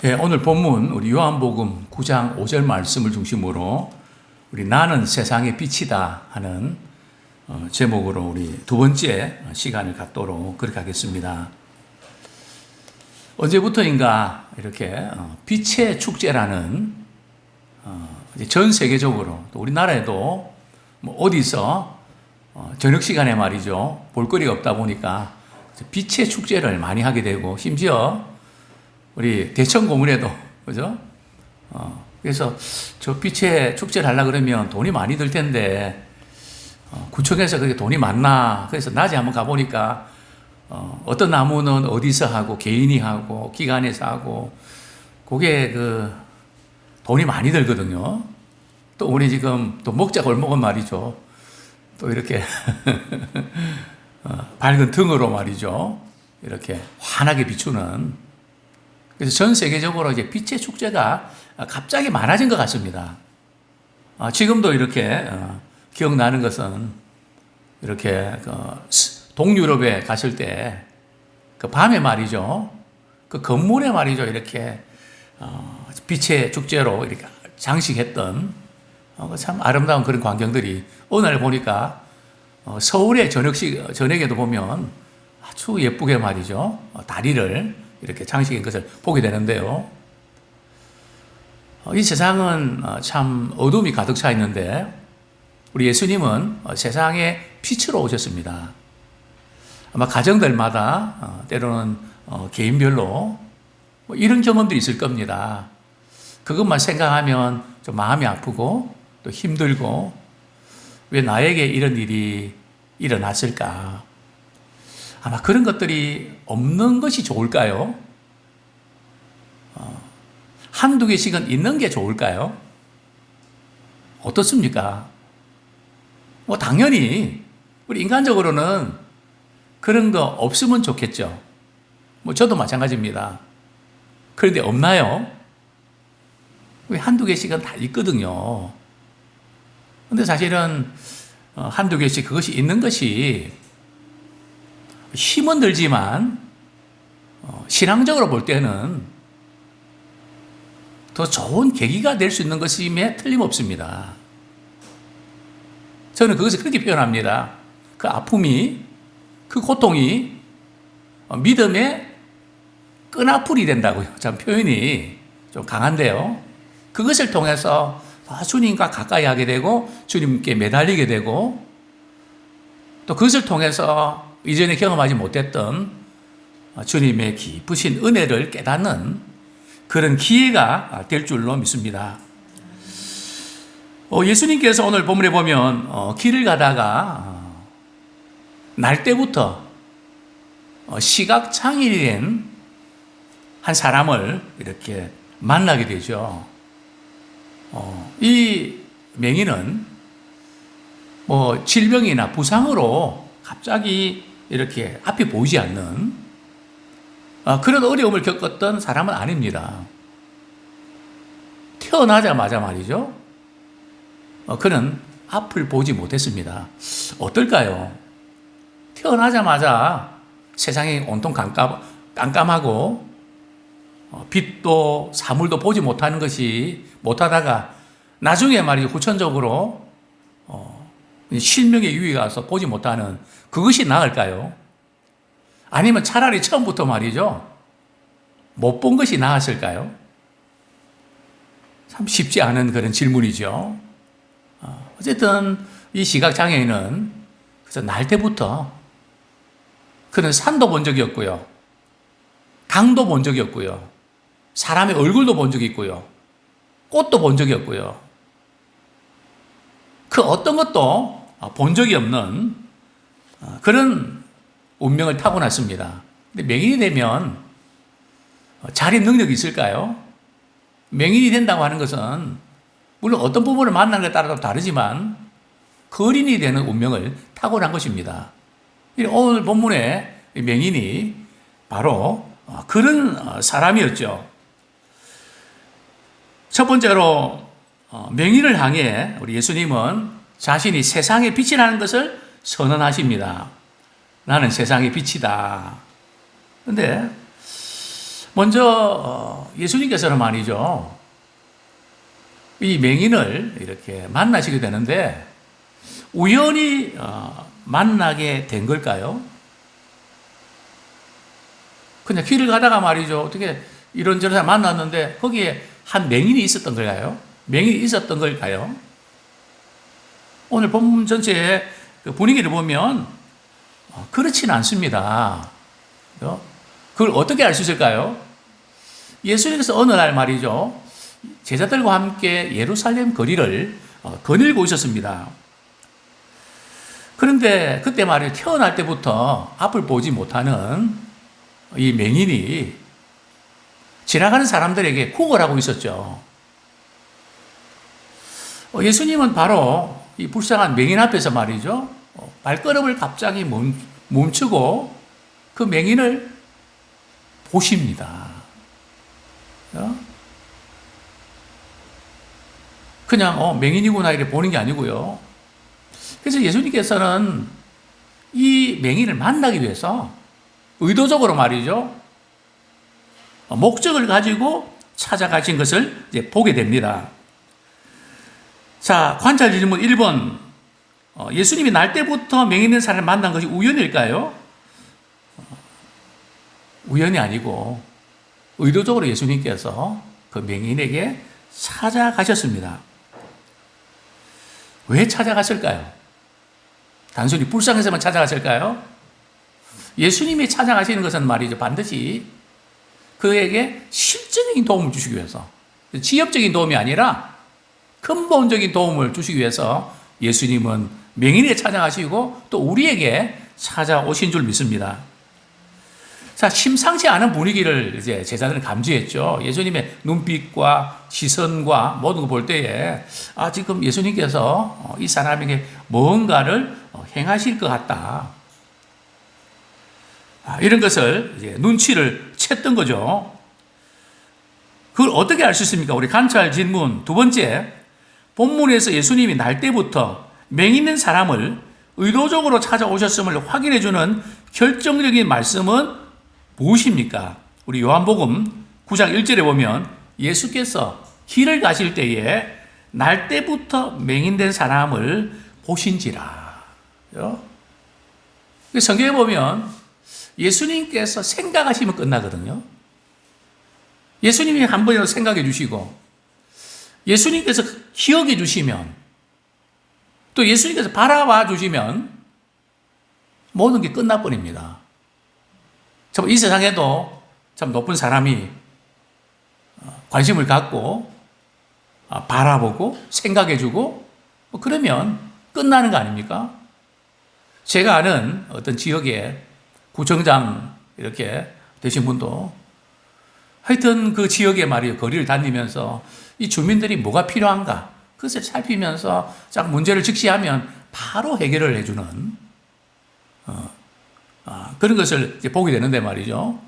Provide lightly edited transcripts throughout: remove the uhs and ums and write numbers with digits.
네, 오늘 본문 우리 요한복음 9장 5절 말씀을 중심으로 우리 나는 세상의 빛이다 하는 제목으로 우리 두 번째 시간을 갖도록 그렇게 하겠습니다. 언제부터인가 이렇게 빛의 축제라는 전 세계적으로 또 우리나라에도 뭐 어디서 저녁 시간에 말이죠, 볼거리가 없다 보니까 빛의 축제를 많이 하게 되고, 심지어 우리 대천 고문에도, 그죠? 그래서 저 빛의 축제를 하려고 그러면 돈이 많이 들 텐데, 구청에서 그렇게 돈이 많나? 그래서 낮에 한번 가보니까, 어떤 나무는 어디서 하고, 개인이 하고, 기관에서 하고, 그게 돈이 많이 들거든요. 또 우리 지금 또 먹자 골목은 말이죠. 또 이렇게, 밝은 등으로 말이죠. 이렇게 환하게 비추는. 그래서 전 세계적으로 이제 빛의 축제가 갑자기 많아진 것 같습니다. 지금도 이렇게 기억나는 것은 이렇게 동유럽에 갔을 때 그 밤에 말이죠. 그 건물에 말이죠. 이렇게 빛의 축제로 이렇게 장식했던 참 아름다운 그런 광경들이 오늘 보니까 서울의 저녁에도 보면 아주 예쁘게 말이죠. 다리를 이렇게 장식한 것을 보게 되는데요. 이 세상은 참 어둠이 가득 차 있는데 우리 예수님은 세상에 빛으로 오셨습니다. 아마 가정들마다 때로는 개인별로 뭐 이런 경험들이 있을 겁니다. 그것만 생각하면 좀 마음이 아프고 또 힘들고, 왜 나에게 이런 일이 일어났을까? 아마 그런 것들이 없는 것이 좋을까요? 한두 개씩은 있는 게 좋을까요? 어떻습니까? 뭐 당연히 우리 인간적으로는 그런 거 없으면 좋겠죠. 뭐 저도 마찬가지입니다. 그런데 없나요? 왜 한두 개씩은 다 있거든요. 근데 사실은 한두 개씩 그것이 있는 것이 힘은 들지만 신앙적으로 볼 때는 더 좋은 계기가 될 수 있는 것임에 틀림없습니다. 저는 그것을 그렇게 표현합니다. 그 아픔이, 그 고통이 믿음의 끈아풀이 된다고요. 참 표현이 좀 강한데요. 그것을 통해서 주님과 가까이 하게 되고 주님께 매달리게 되고, 또 그것을 통해서 이전에 경험하지 못했던 주님의 깊으신 은혜를 깨닫는 그런 기회가 될 줄로 믿습니다. 예수님께서 오늘 본문에 보면 길을 가다가 날 때부터 시각장애인이 된 한 사람을 이렇게 만나게 되죠. 이 맹인은 뭐 질병이나 부상으로 갑자기 이렇게 앞이 보이지 않는 그런 어려움을 겪었던 사람은 아닙니다. 태어나자마자 말이죠. 그는 앞을 보지 못했습니다. 어떨까요? 태어나자마자 세상이 온통 깜깜하고 빛도 사물도 보지 못하다가 나중에 말이죠. 후천적으로 실명의 유의가 와서 보지 못하는 그것이 나을까요? 아니면 차라리 처음부터 말이죠, 못 본 것이 나았을까요? 참 쉽지 않은 그런 질문이죠. 어쨌든 이 시각장애인은 그래서 날 때부터 그는 산도 본 적이 없고요, 강도 본 적이 없고요, 사람의 얼굴도 본 적이 있고요, 꽃도 본 적이 없고요, 그 어떤 것도 본 적이 없는 그런 운명을 타고났습니다. 근데 맹인이 되면 자립 능력이 있을까요? 맹인이 된다고 하는 것은 물론 어떤 부분을 만나는 것에 따라 다르지만 거린이 되는 운명을 타고난 것입니다. 오늘 본문의 맹인이 바로 그런 사람이었죠. 첫 번째로 맹인을 향해 우리 예수님은 자신이 세상의 빛이라는 것을 선언하십니다. 나는 세상의 빛이다. 그런데 먼저 예수님께서는 말이죠, 이 맹인을 이렇게 만나시게 되는데 우연히 만나게 된 걸까요? 그냥 길을 가다가 말이죠, 어떻게 이런저런 사람 만났는데 거기에 한 맹인이 있었던 걸까요? 맹인이 있었던 걸까요? 오늘 본문 전체의 그 분위기를 보면 그렇지는 않습니다. 그걸 어떻게 알 수 있을까요? 예수님께서 어느 날 말이죠, 제자들과 함께 예루살렘 거리를 거닐고 있었습니다. 그런데 그때 말이에요, 태어날 때부터 앞을 보지 못하는 이 맹인이 지나가는 사람들에게 구걸하고 있었죠. 예수님은 바로 이 불쌍한 맹인 앞에서 말이죠, 발걸음을 갑자기 멈추고 그 맹인을 보십니다. 그냥 맹인이구나 이렇게 보는 게 아니고요. 그래서 예수님께서는 이 맹인을 만나기 위해서 의도적으로 말이죠, 목적을 가지고 찾아가신 것을 이제 보게 됩니다. 자, 관찰 질문 1번. 예수님이 날 때부터 맹인 있는 사람을 만난 것이 우연일까요? 우연이 아니고 의도적으로 예수님께서 그 맹인에게 찾아가셨습니다. 왜 찾아갔을까요? 단순히 불쌍해서만 찾아갔을까요? 예수님이 찾아가시는 것은 말이죠, 반드시 그에게 실질적인 도움을 주시기 위해서, 지엽적인 도움이 아니라 근본적인 도움을 주시기 위해서 예수님은 맹인에게 찾아가시고 또 우리에게 찾아오신 줄 믿습니다. 자, 심상치 않은 분위기를 이제 제자들은 감지했죠. 예수님의 눈빛과 시선과 모든 걸 볼 때에 지금 예수님께서 이 사람에게 뭔가를 행하실 것 같다. 이런 것을 이제 눈치를 챘던 거죠. 그걸 어떻게 알 수 있습니까? 우리 관찰 질문 두 번째, 본문에서 예수님이 날 때부터 맹 있는 사람을 의도적으로 찾아오셨음을 확인해주는 결정적인 말씀은 무엇입니까? 우리 요한복음 9장 1절에 보면 예수께서 길을 가실 때에 날 때부터 맹인된 사람을 보신지라. 성경에 보면 예수님께서 생각하시면 끝나거든요. 예수님이 한 번이라도 생각해 주시고 예수님께서 기억해 주시면 또 예수님께서 바라봐 주시면 모든 게 끝나버립니다. 참 이 세상에도 참 높은 사람이 관심을 갖고 바라보고 생각해주고 그러면 끝나는 거 아닙니까? 제가 아는 어떤 지역에 구청장 이렇게 되신 분도 하여튼 그 지역에 말이에요, 거리를 다니면서 이 주민들이 뭐가 필요한가 그것을 살피면서 딱 문제를 직시하면 바로 해결을 해주는 그런 것을 이제 보게 되는데 말이죠.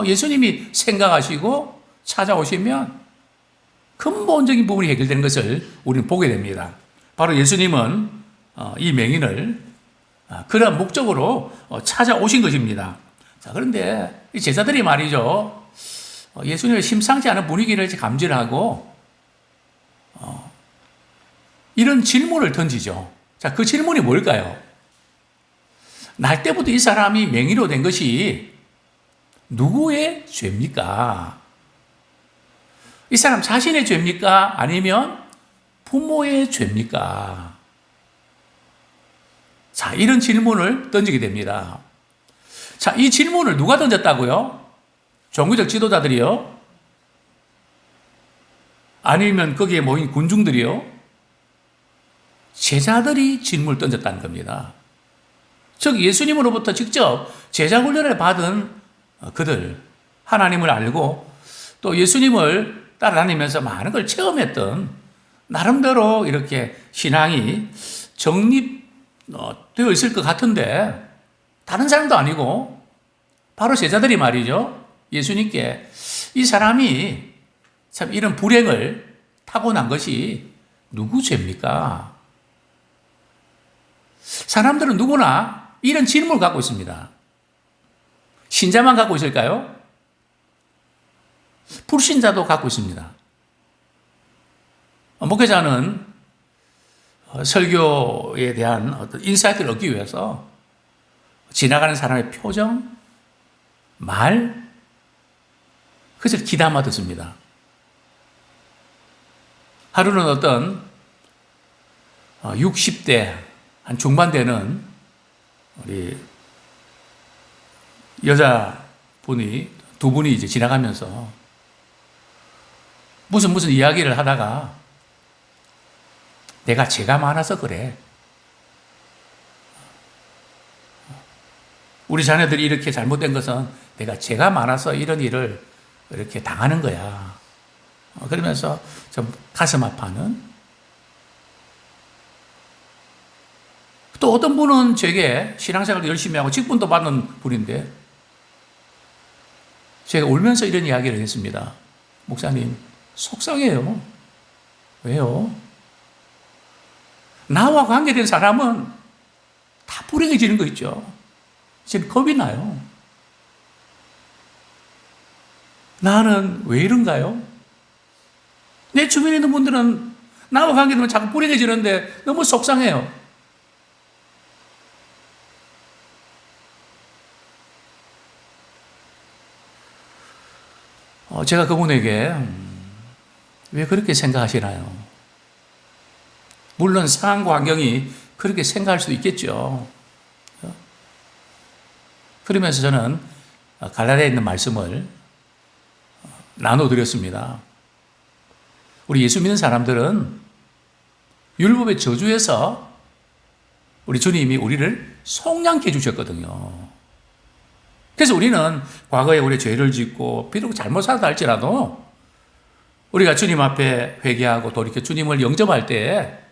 예수님이 생각하시고 찾아오시면 근본적인 부분이 해결되는 것을 우리는 보게 됩니다. 바로 예수님은 이 맹인을 그런 목적으로 찾아오신 것입니다. 자, 그런데 이 제자들이 말이죠, 예수님의 심상치 않은 분위기를 감지를 하고 이런 질문을 던지죠. 자, 그 질문이 뭘까요? 날 때부터 이 사람이 맹인으로 된 것이 누구의 죄입니까? 이 사람 자신의 죄입니까? 아니면 부모의 죄입니까? 자, 이런 질문을 던지게 됩니다. 자, 이 질문을 누가 던졌다고요? 종교적 지도자들이요? 아니면 거기에 모인 군중들이요? 제자들이 질문을 던졌다는 겁니다. 즉 예수님으로부터 직접 제자 훈련을 받은 그들, 하나님을 알고 또 예수님을 따라다니면서 많은 걸 체험했던 나름대로 이렇게 신앙이 정립되어 있을 것 같은데 다른 사람도 아니고 바로 제자들이 말이죠, 예수님께 이 사람이 참 이런 불행을 타고난 것이 누구 죄입니까? 사람들은 누구나 이런 질문을 갖고 있습니다. 신자만 갖고 있을까요? 불신자도 갖고 있습니다. 목회자는 설교에 대한 어떤 인사이트를 얻기 위해서 지나가는 사람의 표정, 말, 그것을 귀담아 듣습니다. 하루는 어떤 60대, 한 중반대는 우리 여자분이, 두 분이 이제 지나가면서 무슨 이야기를 하다가 내가 죄가 많아서 그래. 우리 자녀들이 이렇게 잘못된 것은 내가 죄가 많아서 이런 일을 이렇게 당하는 거야. 그러면서 좀 가슴 아파하는. 또 어떤 분은 제게 신앙생활도 열심히 하고 직분도 받는 분인데 제가 울면서 이런 이야기를 했습니다. 목사님, 속상해요. 왜요? 나와 관계된 사람은 다 불행해지는 거 있죠. 이제 겁이 나요. 나는 왜 이런가요? 내 주변에 있는 분들은 나와 관계되면 자꾸 불행해지는데 너무 속상해요. 제가 그분에게 왜 그렇게 생각하시나요? 물론 상황과 환경이 그렇게 생각할 수도 있겠죠. 그러면서 저는 갈라디아에 있는 말씀을 나눠드렸습니다. 우리 예수 믿는 사람들은 율법의 저주에서 우리 주님이 우리를 속량케 해주셨거든요. 그래서 우리는 과거에 우리 죄를 짓고 비록 잘못 살았다 할지라도 우리가 주님 앞에 회개하고 돌이켜 주님을 영접할 때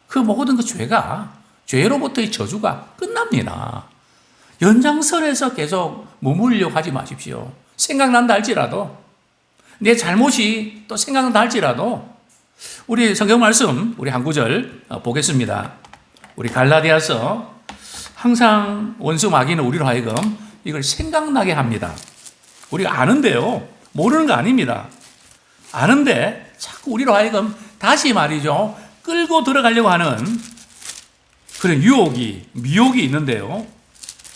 그 모든 그 죄가, 죄로부터의 저주가 끝납니다. 연장선에서 계속 머물려고 하지 마십시오. 생각난다 할지라도, 내 잘못이 또 생각난다 할지라도, 우리 성경 말씀, 우리 한 구절 보겠습니다. 우리 갈라디아서, 항상 원수 마귀는 우리로 하여금 이걸 생각나게 합니다. 우리가 아는데요, 모르는 거 아닙니다. 아는데 자꾸 우리로 하여금 다시 말이죠, 끌고 들어가려고 하는 그런 미혹이 있는데요.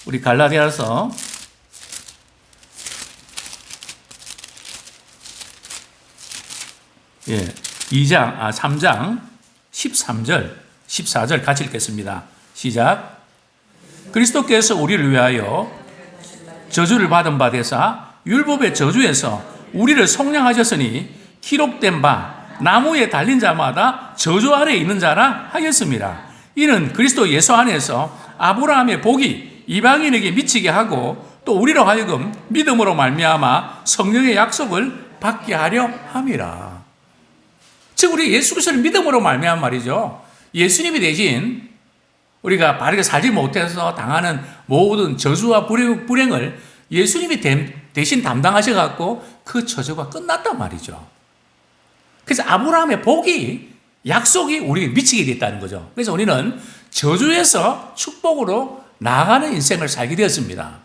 우리 갈라디아서 3장 13절, 14절 같이 읽겠습니다. 시작. 그리스도께서 우리를 위하여 저주를 받은 바 되사 율법의 저주에서 우리를 속량하셨으니 기록된 바 나무에 달린 자마다 저주 아래에 있는 자라 하였습니다. 이는 그리스도 예수 안에서 아브라함의 복이 이방인에게 미치게 하고 또 우리로 하여금 믿음으로 말미암아 성령의 약속을 받게 하려 함이라. 즉 우리 예수 그리스도를 믿음으로 말미암아 말이죠. 예수님이 대신 우리가 바르게 살지 못해서 당하는 모든 저주와 불행을 예수님이 대신 담당하셔갖고 그 저주가 끝났단 말이죠. 그래서 아브라함의 복이, 약속이 우리에게 미치게 됐다는 거죠. 그래서 우리는 저주에서 축복으로 나아가는 인생을 살게 되었습니다.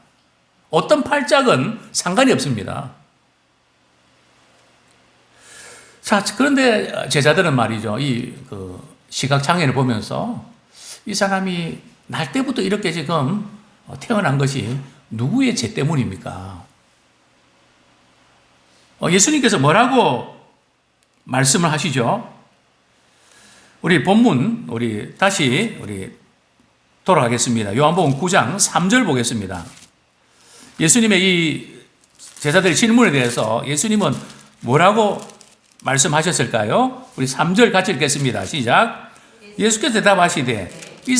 어떤 팔짝은 상관이 없습니다. 자, 그런데 제자들은 말이죠. 시각장애를 보면서 이 사람이 날 때부터 이렇게 지금 태어난 것이 누구의 죄 때문입니까? 예수님께서 뭐라고 말씀을 하시죠? 우리 본문, 다시 돌아가겠습니다. 요한복음 9장 3절 보겠습니다. 예수님의 이 제자들의 질문에 대해서 예수님은 뭐라고 말씀하셨을까요? 우리 3절 같이 읽겠습니다. 시작. 예수께서 대답하시되 이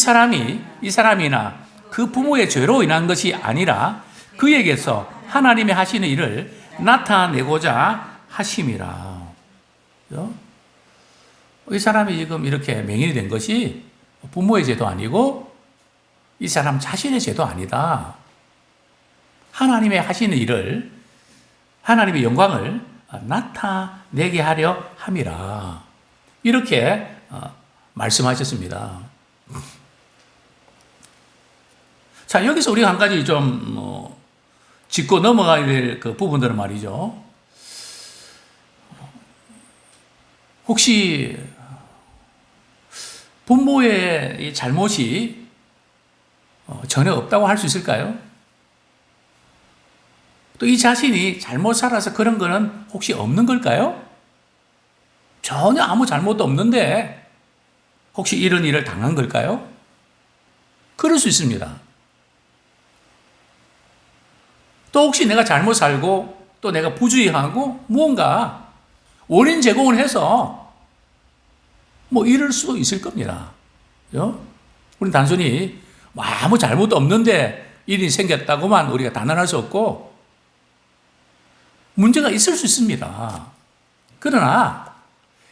사람이나 그 부모의 죄로 인한 것이 아니라 그에게서 하나님이 하시는 일을 나타내고자 하심이라. 이 사람이 지금 이렇게 맹인이 된 것이 부모의 죄도 아니고 이 사람 자신의 죄도 아니다. 하나님의 하시는 일을, 하나님의 영광을 나타내게 하려 함이라. 이렇게 말씀하셨습니다. 자, 여기서 우리가 한 가지 좀 짚고 넘어가야 될 그 부분들은 말이죠. 혹시 부모의 이 잘못이 전혀 없다고 할 수 있을까요? 또 이 자신이 잘못 살아서 그런 거는 혹시 없는 걸까요? 전혀 아무 잘못도 없는데 혹시 이런 일을 당한 걸까요? 그럴 수 있습니다. 또 혹시 내가 잘못 살고 또 내가 부주의하고 무언가 원인 제공을 해서 뭐 이럴 수도 있을 겁니다. 우리는 단순히 아무 잘못도 없는데 일이 생겼다고만 우리가 단언할 수 없고 문제가 있을 수 있습니다. 그러나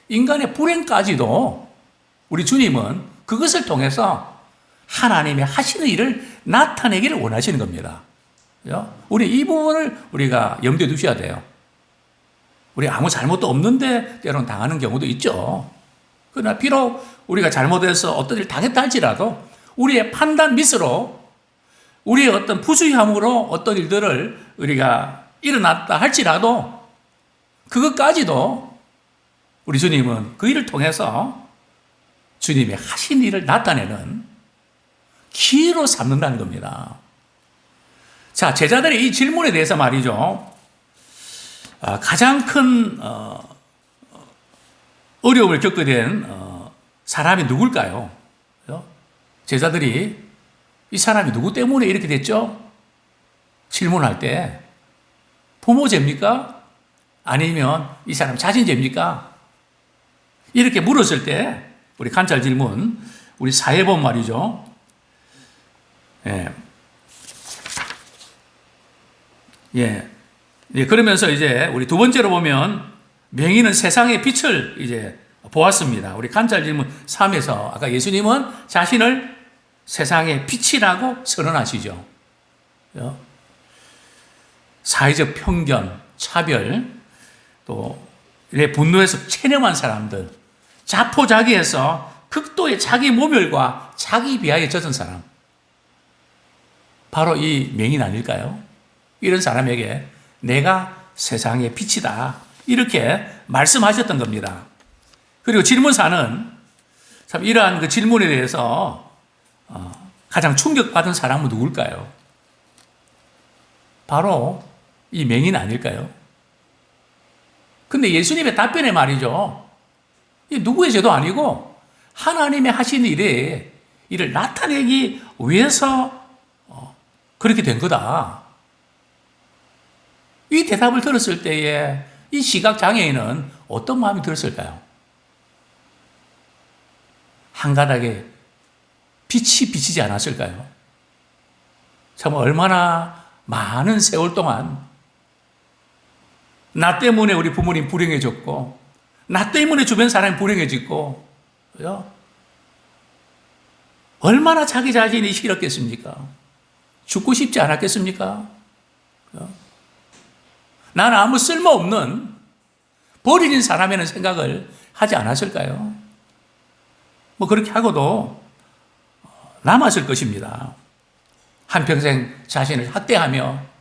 인간의 불행까지도 우리 주님은 그것을 통해서 하나님의 하시는 일을 나타내기를 원하시는 겁니다. 우리 이 부분을 우리가 염두에 두셔야 돼요. 우리 아무 잘못도 없는데 때로는 당하는 경우도 있죠. 그러나 비록 우리가 잘못해서 어떤 일을 당했다 할지라도 우리의 판단 미스로 우리의 어떤 부주의함으로 어떤 일들을 우리가 일어났다 할지라도 그것까지도 우리 주님은 그 일을 통해서 주님의 하신 일을 나타내는 기회로 삼는다는 겁니다. 자, 제자들의 이 질문에 대해서 말이죠. 가장 큰 어려움을 겪게 된 사람이 누굴까요? 제자들이 이 사람이 누구 때문에 이렇게 됐죠? 질문할 때 부모 죄입니까? 아니면 이 사람 자신 죄입니까? 이렇게 물었을 때 우리 관찰 질문, 우리 4회번 말이죠. 그러면서 이제 우리 두 번째로 보면 맹인은 세상의 빛을 이제 보았습니다. 우리 관찰 질문 3에서 아까 예수님은 자신을 세상의 빛이라고 선언하시죠. 사회적 편견, 차별, 또 분노에서 체념한 사람들, 자포자기해서 극도의 자기 모멸과 자기 비하에 젖은 사람, 바로 이 맹인 아닐까요? 이런 사람에게 내가 세상의 빛이다, 이렇게 말씀하셨던 겁니다. 그리고 질문 4는 참 이러한 그 질문에 대해서 가장 충격받은 사람은 누굴까요? 바로 이 맹인 아닐까요? 근데 예수님의 답변에 말이죠. 이 누구의 죄도 아니고 하나님의 하신 일을 나타내기 위해서 그렇게 된 거다. 이 대답을 들었을 때에 이 시각장애인은 어떤 마음이 들었을까요? 한 가닥에 빛이 비치지 않았을까요? 참 얼마나 많은 세월 동안 나 때문에 우리 부모님 불행해졌고 나 때문에 주변 사람이 불행해지고 얼마나 자기 자신이 싫었겠습니까? 죽고 싶지 않았겠습니까? 나는 아무 쓸모없는 버려진 사람이라는 생각을 하지 않았을까요? 뭐 그렇게 하고도 남았을 것입니다. 한평생 자신을 학대하며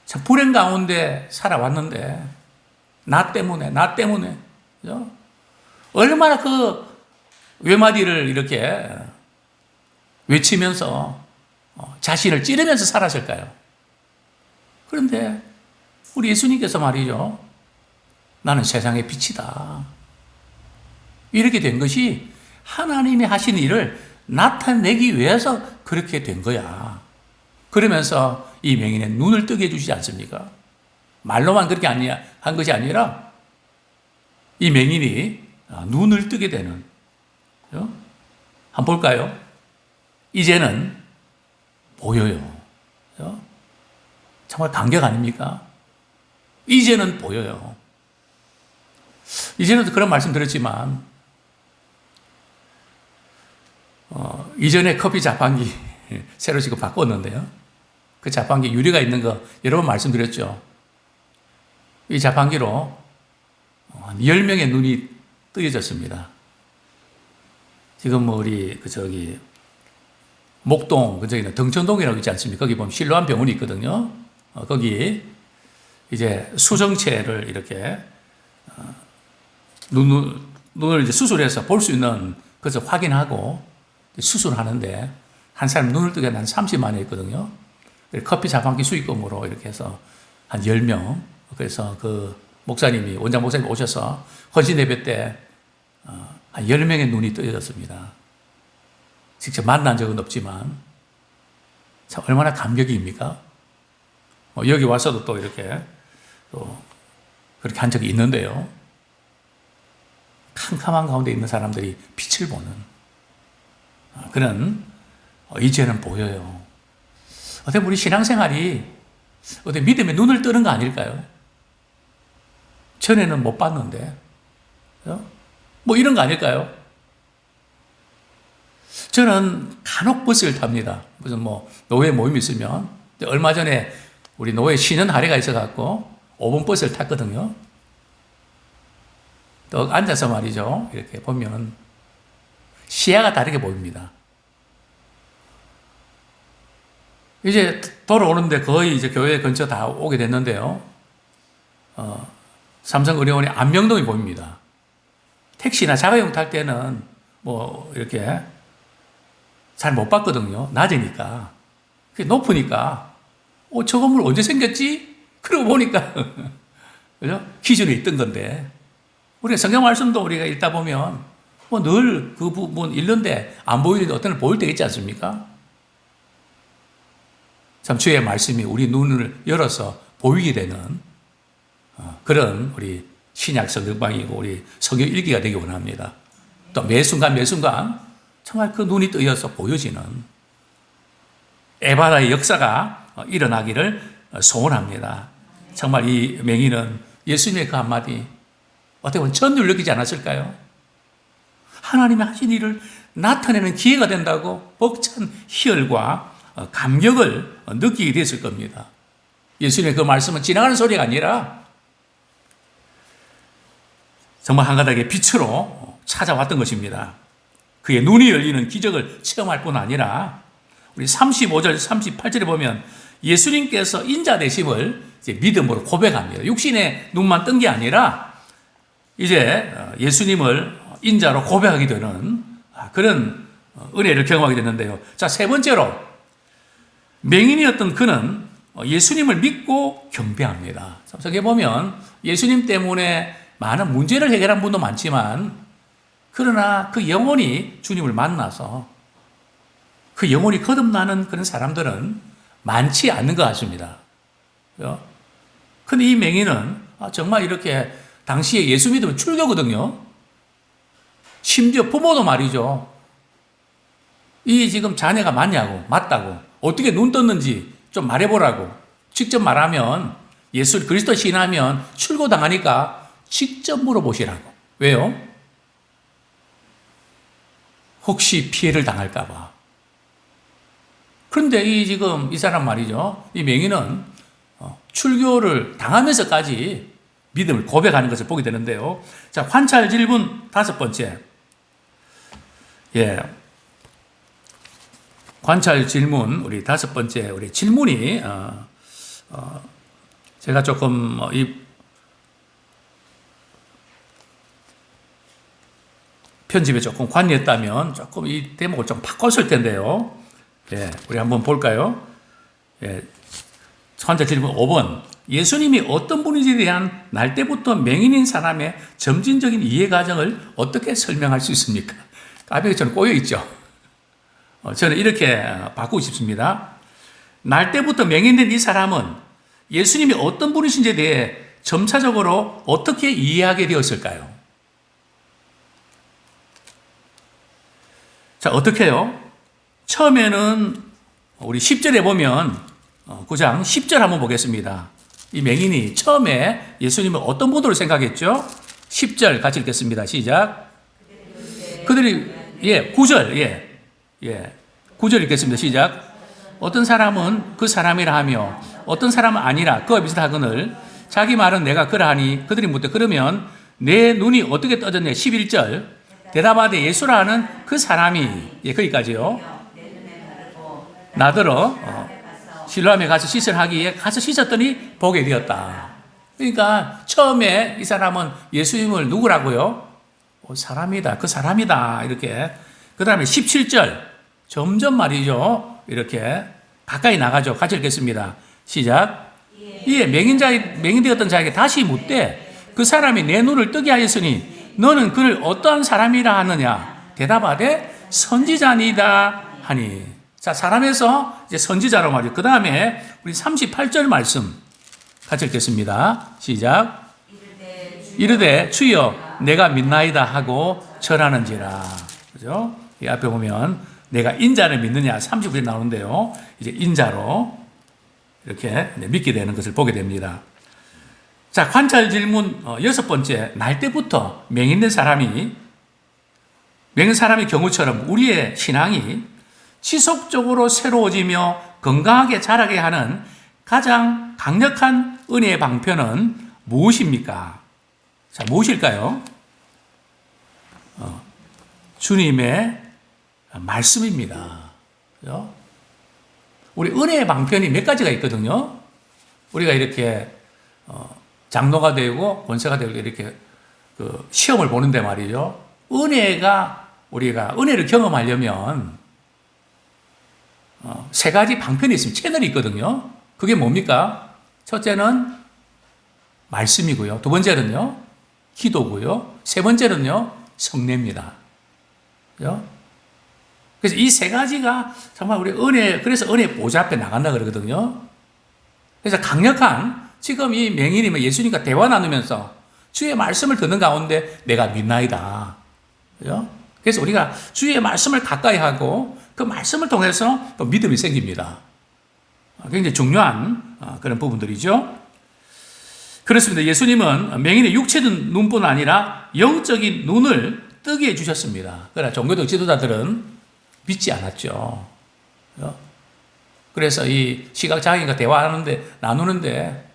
참 불행 가운데 살아왔는데 나 때문에 그죠? 얼마나 그 외마디를 이렇게 외치면서 자신을 찌르면서 살았을까요? 그런데 우리 예수님께서 말이죠. 나는 세상의 빛이다. 이렇게 된 것이 하나님이 하신 일을 나타내기 위해서 그렇게 된 거야. 그러면서 이 맹인의 눈을 뜨게 해주시지 않습니까? 말로만 그렇게 한 것이 아니라 이 맹인이 눈을 뜨게 되는. 한번 볼까요? 이제는 보여요. 정말 감격 아닙니까? 이제는 보여요. 이제는 그런 말씀 드렸지만 이전에 커피 자판기 새로 지금 바꿨는데요. 그 자판기 유리가 있는 거 여러 번 말씀드렸죠. 이 자판기로 10명의 눈이 뜨여졌습니다. 지금 뭐 우리 목동 그저기는 등천동이라고 있지 않습니까? 거기 보면 실로암 병원이 있거든요. 거기 이제 수정체를 이렇게 눈을 이제 수술해서 볼 수 있는 것을 확인하고 수술하는데 한 사람 눈을 뜨게 한 30만 원 했거든요. 커피 자판기 수익금으로 이렇게 해서 한 10명. 그래서 그 목사님이, 원장 목사님 오셔서 헌신 예배 때 한 10명의 눈이 뜨여졌습니다. 직접 만난 적은 없지만 참 얼마나 감격입니까? 여기 와서도 또 이렇게 또 그렇게 한 적이 있는데요. 캄캄한 가운데 있는 사람들이 빛을 보는 그런 이제는 보여요. 어떻게 우리 신앙생활이 어떻게 믿음의 눈을 뜨는 거 아닐까요? 전에는 못 봤는데 뭐 이런 거 아닐까요? 저는 간혹 버스를 탑니다. 무슨 뭐 노예 모임 있으면. 얼마 전에 우리 노예 쉬는 할애가 있어갖고 5번 버스를 탔거든요. 또 앉아서 말이죠. 이렇게 보면 시야가 다르게 보입니다. 이제 돌아오는데 거의 이제 교회 근처 다 오게 됐는데요. 삼성의료원의 안명동이 보입니다. 택시나 자가용 탈 때는 뭐 이렇게 잘 못 봤거든요. 낮이니까. 그게 높으니까 저 건물 언제 생겼지? 그러고 보니까 그죠? 기준에 있던 건데 우리가 성경 말씀도 우리가 읽다 보면 뭐 늘 그 부분 읽는데 안 보이는데 어떤 날 보일 때 있지 않습니까? 참 주의 말씀이 우리 눈을 열어서 보이게 되는 그런 우리 신약 성경방이고 우리 성경 읽기가 되기 원합니다. 또 매 순간 정말 그 눈이 뜨여서 보여지는 에바라의 역사가 일어나기를 소원합니다. 정말 이 맹인은 예수님의 그 한마디 어떻게 보면 전율 느끼지 않았을까요? 하나님의 하신 일을 나타내는 기회가 된다고 벅찬 희열과 감격을 느끼게 됐을 겁니다. 예수님의 그 말씀은 지나가는 소리가 아니라 정말 한 가닥의 빛으로 찾아왔던 것입니다. 그의 눈이 열리는 기적을 체험할 뿐 아니라 우리 35절, 38절에 보면 예수님께서 인자 되심을 이제 믿음으로 고백합니다. 육신의 눈만 뜬 게 아니라 이제 예수님을 인자로 고백하게 되는 그런 은혜를 경험하게 됐는데요. 자, 세 번째로 맹인이었던 그는 예수님을 믿고 경배합니다. 성경에 보면 예수님 때문에 많은 문제를 해결한 분도 많지만 그러나 그 영혼이 주님을 만나서 그 영혼이 거듭나는 그런 사람들은 많지 않는 것 같습니다. 근데 이 맹인은 정말 이렇게 당시에 예수 믿으면 출교거든요. 심지어 부모도 말이죠. 이 지금 자녀가 맞다고 어떻게 눈 떴는지 좀 말해보라고 직접 말하면 예수 그리스도 신하면 출교당하니까 직접 물어보시라고. 왜요? 혹시 피해를 당할까봐. 그런데 지금 이 사람 말이죠. 이 맹인은 출교를 당하면서까지 믿음을 고백하는 것을 보게 되는데요. 자, 관찰 질문 5번째. 관찰 질문 우리 5번째 우리 질문이 제가 조금 이 편집에 조금 관여했다면 조금 이 대목을 좀 바꿨을 텐데요. 우리 한번 볼까요? 관찰 질문 5번. 예수님이 어떤 분인지에 대한 날 때부터 맹인인 사람의 점진적인 이해 과정을 어떻게 설명할 수 있습니까? 까벽이 저는 꼬여있죠. 저는 이렇게 바꾸고 싶습니다. 날 때부터 맹인된 이 사람은 예수님이 어떤 분이신지에 대해 점차적으로 어떻게 이해하게 되었을까요? 자, 어떻게 해요? 처음에는 우리 10절에 보면 9장 10절 한번 보겠습니다. 이 맹인이 처음에 예수님을 어떤 분으로 생각했죠? 10절 같이 읽겠습니다. 시작. 그들이 9절 9절 읽겠습니다. 시작. 어떤 사람은 그 사람이라 하며 어떤 사람은 아니라 그와 비슷하거늘 자기 말은 내가 그러하니 그들이 묻되 그러면 내 눈이 어떻게 떠졌냐? 11절 대답하되 예수라 하는 그 사람이 거기까지요. 나더러 실로암에 가서 씻을 하기에 가서 씻었더니 보게 되었다. 그러니까 처음에 이 사람은 예수님을 누구라고요? 사람이다. 그 사람이다. 이렇게. 그 다음에 17절. 점점 말이죠. 이렇게 가까이 나가죠. 같이 읽겠습니다. 시작. 이에 맹인되었던 자에게 다시 묻되 그 사람이 내 눈을 뜨게 하였으니 너는 그를 어떠한 사람이라 하느냐? 대답하되 선지자니이다 하니. 자, 사람에서 이제 선지자로 말이죠. 그 다음에 우리 38절 말씀 같이 읽겠습니다. 시작. 이르되 주여 내가 믿나이다 하고 절하는지라. 그죠? 이 앞에 보면 내가 인자를 믿느냐 30절에 나오는데요. 이제 인자로 이렇게 믿게 되는 것을 보게 됩니다. 자, 관찰 질문 6번째. 날 때부터 맹인된 사람의 경우처럼 우리의 신앙이 지속적으로 새로워지며 건강하게 자라게 하는 가장 강력한 은혜의 방편은 무엇입니까? 자, 무엇일까요? 주님의 말씀입니다. 그죠? 우리 은혜의 방편이 몇 가지가 있거든요. 우리가 이렇게 장로가 되고 권세가 되고 이렇게 그 시험을 보는데 말이죠. 우리가 은혜를 경험하려면 세 가지 방편이 있습니다. 채널이 있거든요. 그게 뭡니까? 첫째는 말씀이고요. 두 번째는요, 기도고요. 세 번째는요, 성례입니다. 그죠? 그래서 이 세 가지가 정말 우리 그래서 은혜 보좌 앞에 나간다 그러거든요. 그래서 강력한, 지금 이 맹인이 예수님과 대화 나누면서 주의 말씀을 듣는 가운데 내가 믿나이다. 그죠? 그래서 우리가 주의 말씀을 가까이 하고 그 말씀을 통해서 또 믿음이 생깁니다. 굉장히 중요한 그런 부분들이죠. 그렇습니다. 예수님은 맹인의 육체적 눈뿐 아니라 영적인 눈을 뜨게 해주셨습니다. 그러나 종교적 지도자들은 믿지 않았죠. 그래서 이 시각장애인과 나누는데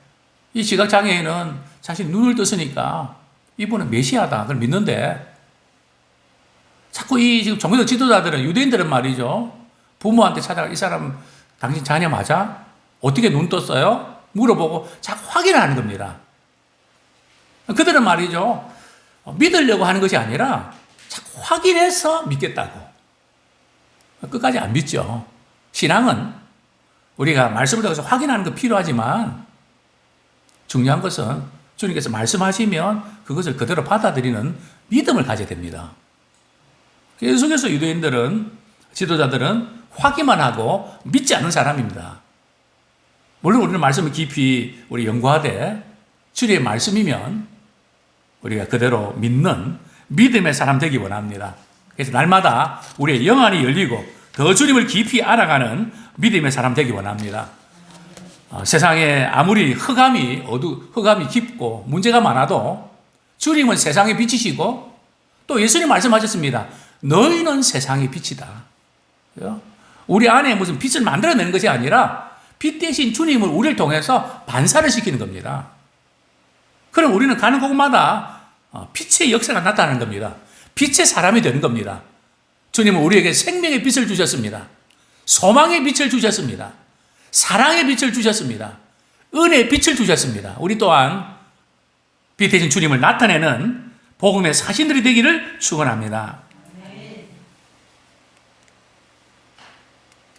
이 시각장애인은 자신 눈을 떴으니까 이분은 메시아다. 그걸 믿는데 자꾸 이 지금 종교적 지도자들은, 유대인들은 말이죠. 부모한테 찾아가, 이 사람 당신 자녀 맞아? 어떻게 눈 떴어요? 물어보고 자꾸 확인하는 겁니다. 그들은 말이죠. 믿으려고 하는 것이 아니라 자꾸 확인해서 믿겠다고. 끝까지 안 믿죠. 신앙은 우리가 말씀을 통해서 확인하는 거 필요하지만 중요한 것은 주님께서 말씀하시면 그것을 그대로 받아들이는 믿음을 가져야 됩니다. 계속해서 유대인들은, 지도자들은 확인만 하고 믿지 않는 사람입니다. 물론 우리는 말씀을 깊이 우리 연구하되 주님의 말씀이면 우리가 그대로 믿는 믿음의 사람 되기 원합니다. 그래서 날마다 우리의 영안이 열리고 더 주님을 깊이 알아가는 믿음의 사람 되기 원합니다. 세상에 아무리 흑암이 깊고 문제가 많아도 주님은 세상의 빛이시고 또 예수님 말씀하셨습니다. 너희는 세상의 빛이다. 우리 안에 무슨 빛을 만들어내는 것이 아니라 빛 대신 주님을 우리를 통해서 반사를 시키는 겁니다. 그럼 우리는 가는 곳마다 빛의 역사가 나타나는 겁니다. 빛의 사람이 되는 겁니다. 주님은 우리에게 생명의 빛을 주셨습니다. 소망의 빛을 주셨습니다. 사랑의 빛을 주셨습니다. 은혜의 빛을 주셨습니다. 우리 또한 빛 대신 주님을 나타내는 복음의 사신들이 되기를 축원합니다.